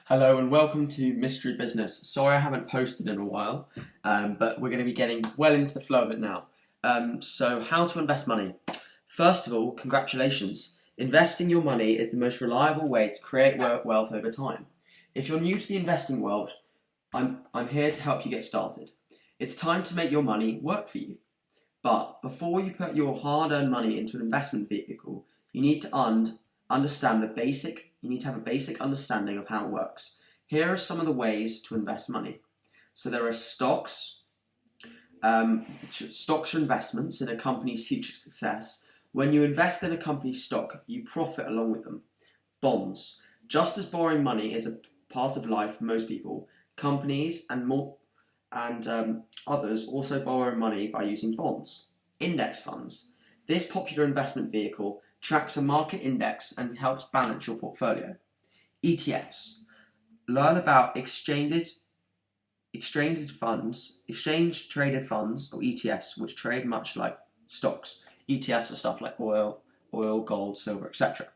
Hello and welcome to Mystery Business. Sorry I haven't posted in a while, but we're going to be getting well into the flow of it now. So how to invest money? First of all, congratulations. Investing your money is the most reliable way to create wealth over time. If you're new to the investing world, I'm here to help you get started. It's time to make your money work for you. But before you put your hard-earned money into an investment vehicle, you need to understand you need to have a basic understanding of how it works. Here are some of the ways to invest money. So there are stocks. Stocks are investments in a company's future success. When you invest in a company's stock, you profit along with them. Bonds. Just as borrowing money is a part of life for most people, companies and others also borrow money by using bonds. Index funds. This popular investment vehicle tracks a market index and helps balance your portfolio. ETFs. Learn about exchange traded funds, or ETFs, which trade much like stocks. ETFs are stuff like oil, gold, silver, etc.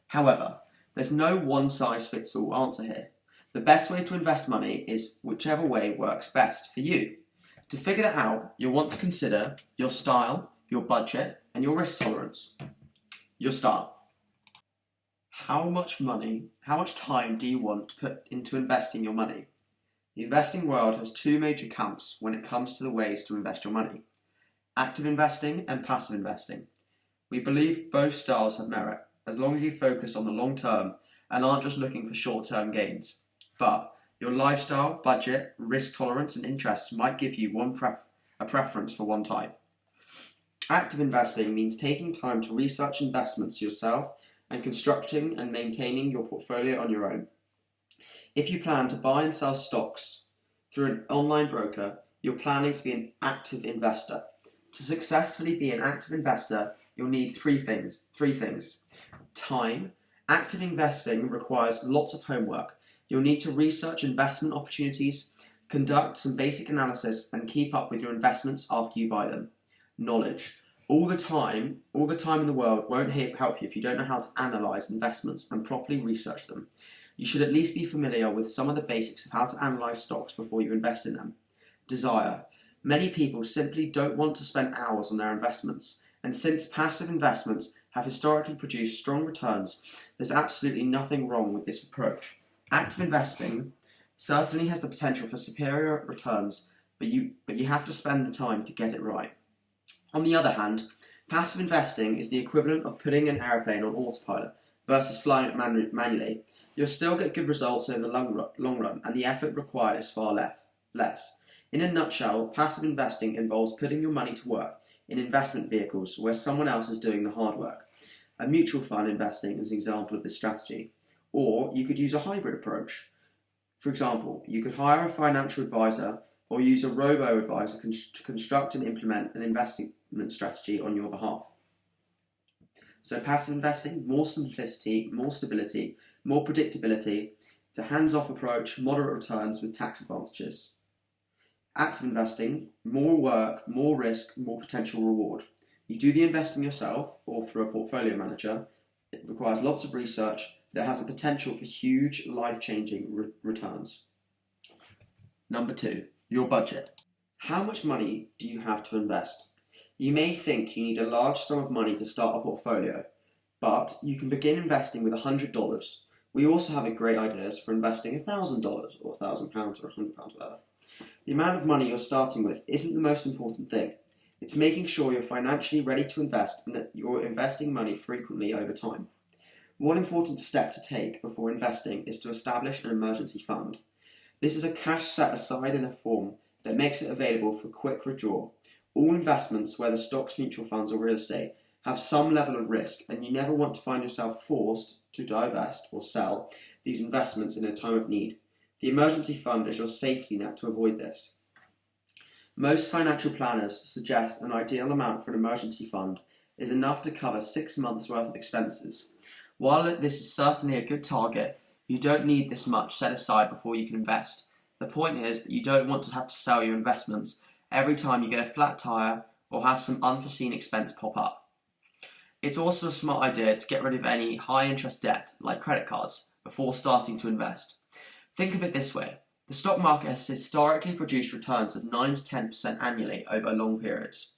However, there's no one-size-fits-all answer here. The best way to invest money is whichever way works best for you. To figure that out, you'll want to consider your style, your budget, and your risk tolerance. Your style. How much time do you want to put into investing your money? The investing world has two major camps when it comes to the ways to invest your money: active investing and passive investing. We believe both styles have merit, as long as you focus on the long term and aren't just looking for short-term gains. But your lifestyle, budget, risk tolerance, and interests might give you a preference for one type. Active investing means taking time to research investments yourself and constructing and maintaining your portfolio on your own. If you plan to buy and sell stocks through an online broker, you're planning to be an active investor. To successfully be an active investor, you'll need three things. Time. Active investing requires lots of homework. You'll need to research investment opportunities, conduct some basic analysis, and keep up with your investments after you buy them. Knowledge. All the time in the world won't help you if you don't know how to analyse investments and properly research them. You should at least be familiar with some of the basics of how to analyse stocks before you invest in them. Desire. Many people simply don't want to spend hours on their investments, and since passive investments have historically produced strong returns, there's absolutely nothing wrong with this approach. Active investing certainly has the potential for superior returns, but you have to spend the time to get it right. On the other hand, passive investing is the equivalent of putting an airplane on autopilot versus flying it manually. You'll still get good results over the long run, and the effort required is far less. In a nutshell, passive investing involves putting your money to work in investment vehicles where someone else is doing the hard work. A mutual fund investing is an example of this strategy. Or you could use a hybrid approach. For example, you could hire a financial advisor or use a robo-advisor to construct and implement an investment strategy on your behalf. So passive investing, more simplicity, more stability, more predictability. It's a hands-off approach, moderate returns with tax advantages. Active investing, more work, more risk, more potential reward. You do the investing yourself or through a portfolio manager. It requires lots of research. It has a potential for huge, life-changing returns. Number 2, your budget. How much money do you have to invest? You may think you need a large sum of money to start a portfolio, but you can begin investing with $100. We also have great ideas for investing $1,000 or £1,000 or £100, whatever. The amount of money you're starting with isn't the most important thing. It's making sure you're financially ready to invest and that you're investing money frequently over time. One important step to take before investing is to establish an emergency fund. This is a cash set aside in a form that makes it available for quick withdrawal. All investments, whether stocks, mutual funds or real estate, have some level of risk, and you never want to find yourself forced to divest or sell these investments in a time of need. The emergency fund is your safety net to avoid this. Most financial planners suggest an ideal amount for an emergency fund is enough to cover 6 months' worth of expenses. While this is certainly a good target, you don't need this much set aside before you can invest. The point is that you don't want to have to sell your investments every time you get a flat tire or have some unforeseen expense pop up. It's also a smart idea to get rid of any high interest debt, like credit cards, before starting to invest. Think of it this way. The stock market has historically produced returns of 9 to 10% annually over long periods.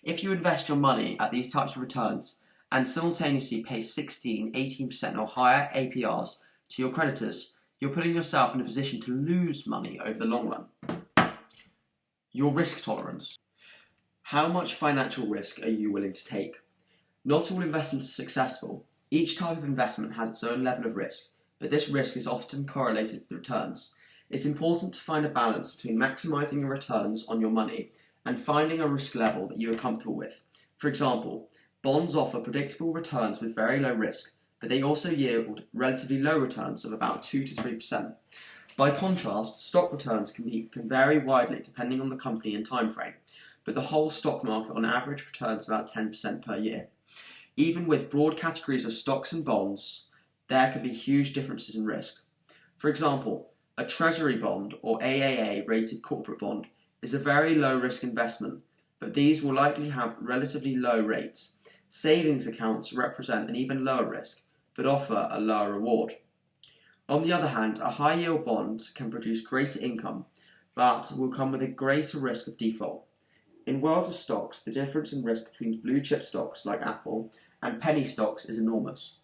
If you invest your money at these types of returns and simultaneously pay 16, 18% or higher APRs to your creditors, you're putting yourself in a position to lose money over the long run. Your risk tolerance. How much financial risk are you willing to take? Not all investments are successful. Each type of investment has its own level of risk, but this risk is often correlated with returns. It's important to find a balance between maximising your returns on your money and finding a risk level that you are comfortable with. For example, bonds offer predictable returns with very low risk, but they also yield relatively low returns of about 2 to 3%. By contrast, stock returns can vary widely depending on the company and time frame, but the whole stock market on average returns about 10% per year. Even with broad categories of stocks and bonds, there can be huge differences in risk. For example, a treasury bond or AAA rated corporate bond is a very low risk investment, but these will likely have relatively low rates. Savings accounts represent an even lower risk, but offer a lower reward. On the other hand, a high yield bond can produce greater income, but will come with a greater risk of default. In world of stocks, the difference in risk between blue chip stocks like Apple and penny stocks is enormous.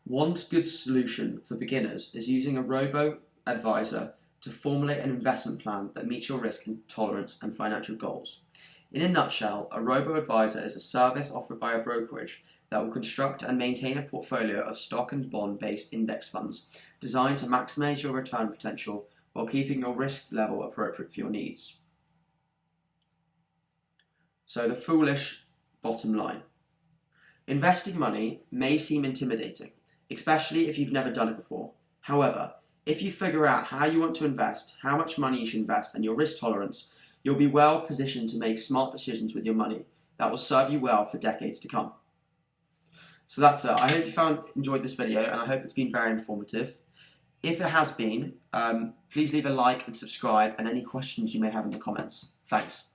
One good solution for beginners is using a robo-advisor to formulate an investment plan that meets your risk tolerance and financial goals. In a nutshell, a robo-advisor is a service offered by a brokerage that will construct and maintain a portfolio of stock and bond-based index funds designed to maximize your return potential while keeping your risk level appropriate for your needs. So the foolish bottom line. Investing money may seem intimidating, especially if you've never done it before. However, if you figure out how you want to invest, how much money you should invest, and your risk tolerance, you'll be well positioned to make smart decisions with your money that will serve you well for decades to come. So that's it. I hope you enjoyed this video, and I hope it's been very informative. If it has been, please leave a like and subscribe, and any questions you may have in the comments. Thanks.